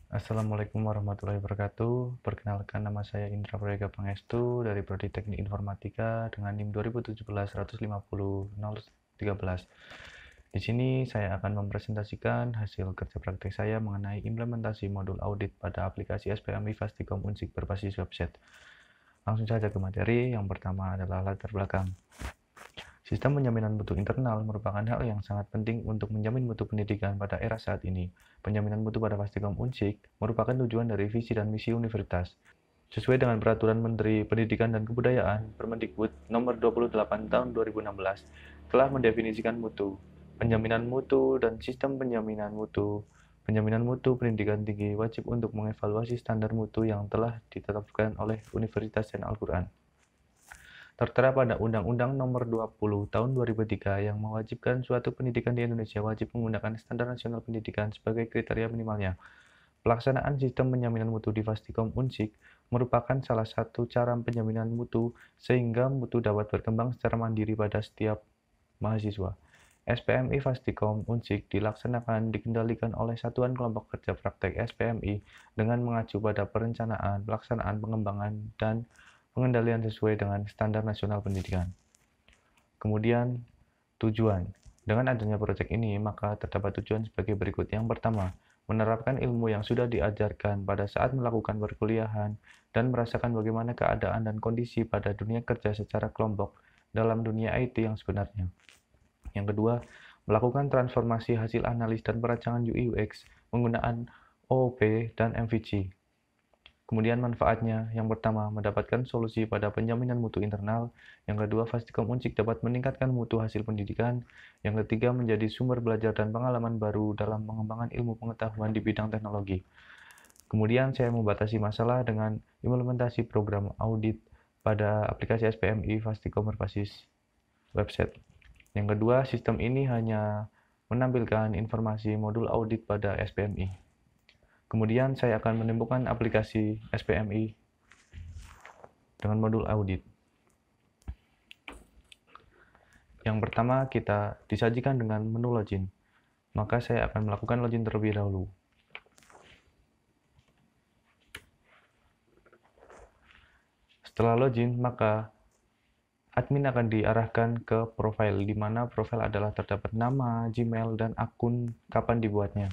Assalamualaikum warahmatullahi wabarakatuh. Perkenalkan, nama saya Indra Prayoga Pangestu dari Prodi Teknik Informatika dengan NIM 2017-150-013. Di sini saya akan mempresentasikan hasil kerja praktek saya mengenai implementasi modul audit pada aplikasi SPMI Fastikom Unsik berbasis website. Langsung saja ke materi. Yang pertama adalah latar belakang. Sistem penjaminan mutu internal merupakan hal yang sangat penting untuk menjamin mutu pendidikan pada era saat ini. Penjaminan mutu pada Fastikom Unsik merupakan tujuan dari visi dan misi universitas. Sesuai dengan Peraturan Menteri Pendidikan dan Kebudayaan Permendikbud Nomor 28 Tahun 2016 telah mendefinisikan mutu, penjaminan mutu, dan sistem penjaminan mutu. Penjaminan mutu pendidikan tinggi wajib untuk mengevaluasi standar mutu yang telah ditetapkan oleh Universitas dan Al-Quran. Tertera pada Undang-Undang Nomor 20 Tahun 2003 yang mewajibkan suatu pendidikan di Indonesia wajib menggunakan Standar Nasional Pendidikan sebagai kriteria minimalnya. Pelaksanaan sistem penjaminan mutu di Fastikom Unsik merupakan salah satu cara penjaminan mutu sehingga mutu dapat berkembang secara mandiri pada setiap mahasiswa. SPMI Fastikom Unsik dikendalikan oleh Satuan Kelompok Kerja Praktek SPMI dengan mengacu pada perencanaan, pelaksanaan, pengembangan, dan pengendalian sesuai dengan Standar Nasional Pendidikan. Kemudian, tujuan. Dengan adanya proyek ini, maka terdapat tujuan sebagai berikut. Yang pertama, menerapkan ilmu yang sudah diajarkan pada saat melakukan perkuliahan dan merasakan bagaimana keadaan dan kondisi pada dunia kerja secara kelompok dalam dunia IT yang sebenarnya. Yang kedua, melakukan transformasi hasil analis dan perancangan UI UX menggunakan OOP dan MVC. Kemudian manfaatnya, yang pertama, mendapatkan solusi pada penjaminan mutu internal. Yang kedua, Fastikom Unsik dapat meningkatkan mutu hasil pendidikan. Yang ketiga, menjadi sumber belajar dan pengalaman baru dalam pengembangan ilmu pengetahuan di bidang teknologi. Kemudian saya membatasi masalah dengan implementasi program audit pada aplikasi SPMI Fastikom berbasis website. Yang kedua, sistem ini hanya menampilkan informasi modul audit pada SPMI. Kemudian saya akan menemukan aplikasi SPMI dengan modul audit. Yang pertama, kita disajikan dengan menu login. Maka saya akan melakukan login terlebih dahulu. Setelah login, maka admin akan diarahkan ke profil, di mana profil adalah terdapat nama, Gmail, dan akun kapan dibuatnya.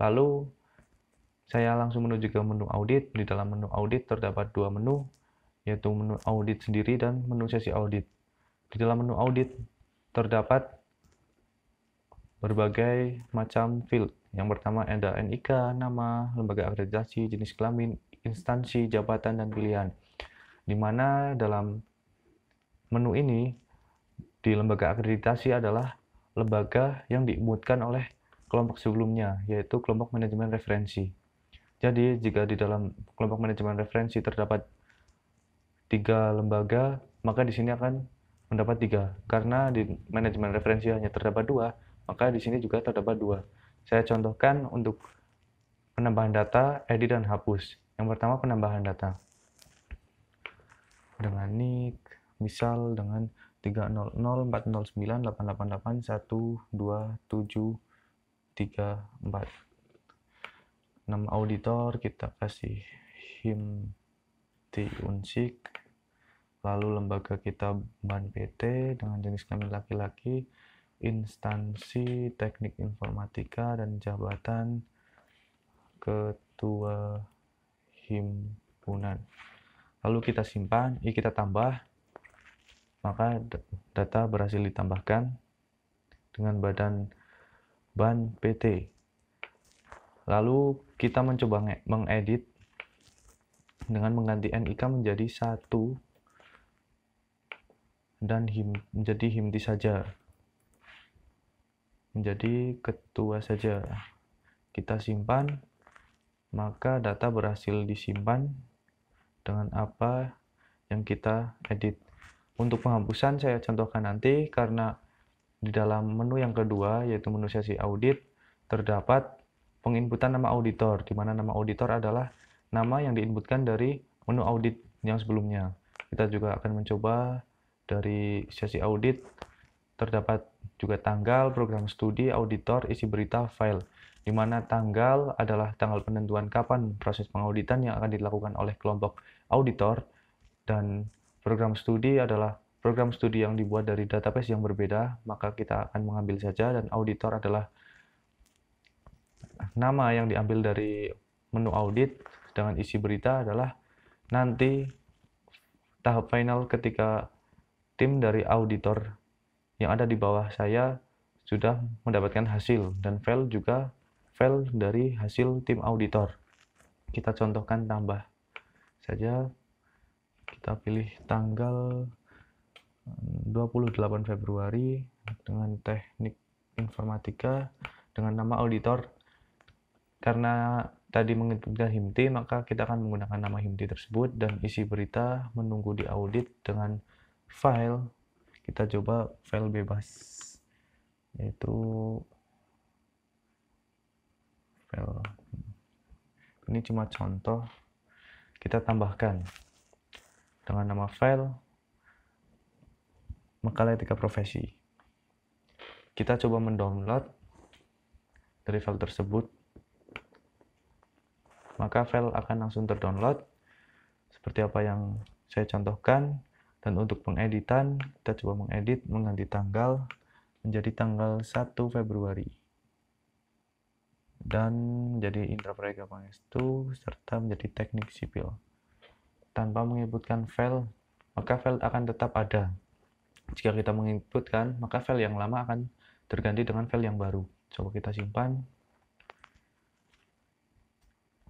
Lalu saya langsung menuju ke menu audit. Di dalam menu audit terdapat dua menu, yaitu menu audit sendiri dan menu sesi audit. Di dalam menu audit terdapat berbagai macam field. Yang pertama ada NIK, nama, lembaga akreditasi, jenis kelamin, instansi, jabatan, dan pilihan. Di mana dalam menu ini, di lembaga akreditasi adalah lembaga yang diimutkan oleh kelompok sebelumnya, yaitu kelompok manajemen referensi. Jadi, jika di dalam kelompok manajemen referensi terdapat 3 lembaga, maka di sini akan mendapat 3. Karena di manajemen referensi hanya terdapat 2, maka di sini juga terdapat 2. Saya contohkan untuk penambahan data, edit, dan hapus. Yang pertama, penambahan data. Dengan nick, misal dengan 3004888122734. Nama auditor kita kasih Himti Unsik. Lalu lembaga kita BAN PT dengan jenis kelamin laki-laki, instansi teknik informatika, dan jabatan ketua himpunan. Lalu kita simpan, kita tambah, maka data berhasil ditambahkan dengan badan BAN PT. Lalu kita mencoba mengedit dengan mengganti NIK menjadi 1 dan menjadi Himti saja, menjadi ketua saja. Kita simpan, maka data berhasil disimpan dengan apa yang kita edit. Untuk penghapusan saya contohkan nanti, karena di dalam menu yang kedua, yaitu menu sesi audit, terdapat penginputan nama auditor, di mana nama auditor adalah nama yang diinputkan dari menu audit yang sebelumnya. Kita juga akan mencoba dari sesi audit, terdapat juga tanggal, program studi, auditor, isi berita, file. di mana tanggal adalah tanggal penentuan kapan proses pengauditan yang akan dilakukan oleh kelompok auditor, dan program studi adalah program studi yang dibuat dari database yang berbeda, maka kita akan mengambil saja, dan auditor adalah nama yang diambil dari menu audit, dengan isi berita adalah nanti tahap final ketika tim dari auditor yang ada di bawah saya sudah mendapatkan hasil, dan file juga file dari hasil tim auditor. Kita contohkan tambah saja, kita pilih tanggal 28 Februari dengan teknik informatika dengan nama auditor. Karena tadi menginputkan HIMTI, maka kita akan menggunakan nama HIMTI tersebut, dan isi berita menunggu diaudit dengan file. Kita coba file bebas, yaitu file ini cuma contoh, kita tambahkan dengan nama file makalah etika profesi. Kita coba mendownload dari file tersebut, maka file akan langsung terdownload seperti apa yang saya contohkan. Dan untuk pengeditan, kita coba mengedit, mengganti tanggal menjadi tanggal 1 Februari dan menjadi Indra Prayoga Pangestu serta menjadi teknik sipil. Tanpa menginputkan file, maka file akan tetap ada. Jika kita menginputkan, maka file yang lama akan terganti dengan file yang baru. Coba kita simpan.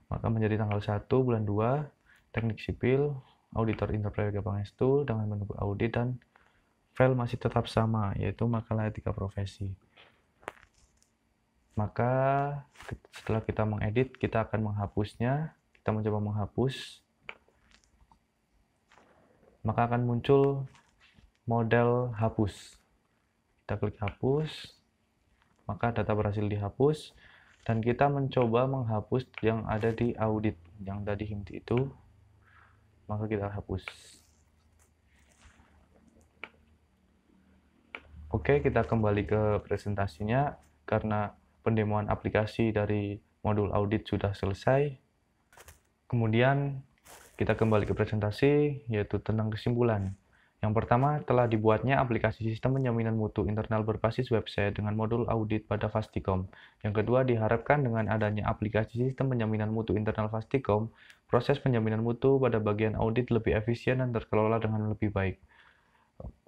Maka menjadi tanggal 1 bulan 2, teknik sipil, auditor Indra Prayoga Pangestu dengan menu audit, dan file masih tetap sama, yaitu makalah etika profesi. Maka setelah kita mengedit, kita akan menghapusnya. Kita mencoba menghapus, maka akan muncul model hapus. Kita klik hapus, maka data berhasil dihapus, dan kita mencoba menghapus yang ada di audit yang tadi HIMTI itu, maka kita hapus. Oke, kita kembali ke presentasinya. Karena pendemoan aplikasi dari modul audit sudah selesai, kemudian kita kembali ke presentasi, yaitu tentang kesimpulan. Yang pertama, telah dibuatnya aplikasi sistem penjaminan mutu internal berbasis website dengan modul audit pada Fasticom. Yang kedua, diharapkan dengan adanya aplikasi sistem penjaminan mutu internal Fasticom, proses penjaminan mutu pada bagian audit lebih efisien dan terkelola dengan lebih baik.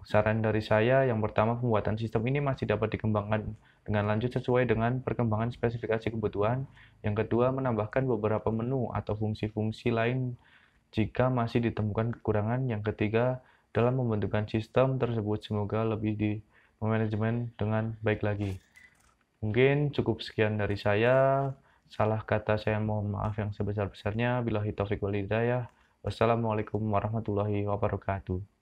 Saran dari saya, yang pertama, pembuatan sistem ini masih dapat dikembangkan dengan lanjut sesuai dengan perkembangan spesifikasi kebutuhan. Yang kedua, menambahkan beberapa menu atau fungsi-fungsi lain jika masih ditemukan kekurangan. Yang ketiga, dalam membentukkan sistem tersebut semoga lebih di manajemen dengan baik lagi. Mungkin cukup sekian dari saya. Salah kata saya mohon maaf yang sebesar-besarnya. Billahi taufiq wal hidayah. Wassalamualaikum warahmatullahi wabarakatuh.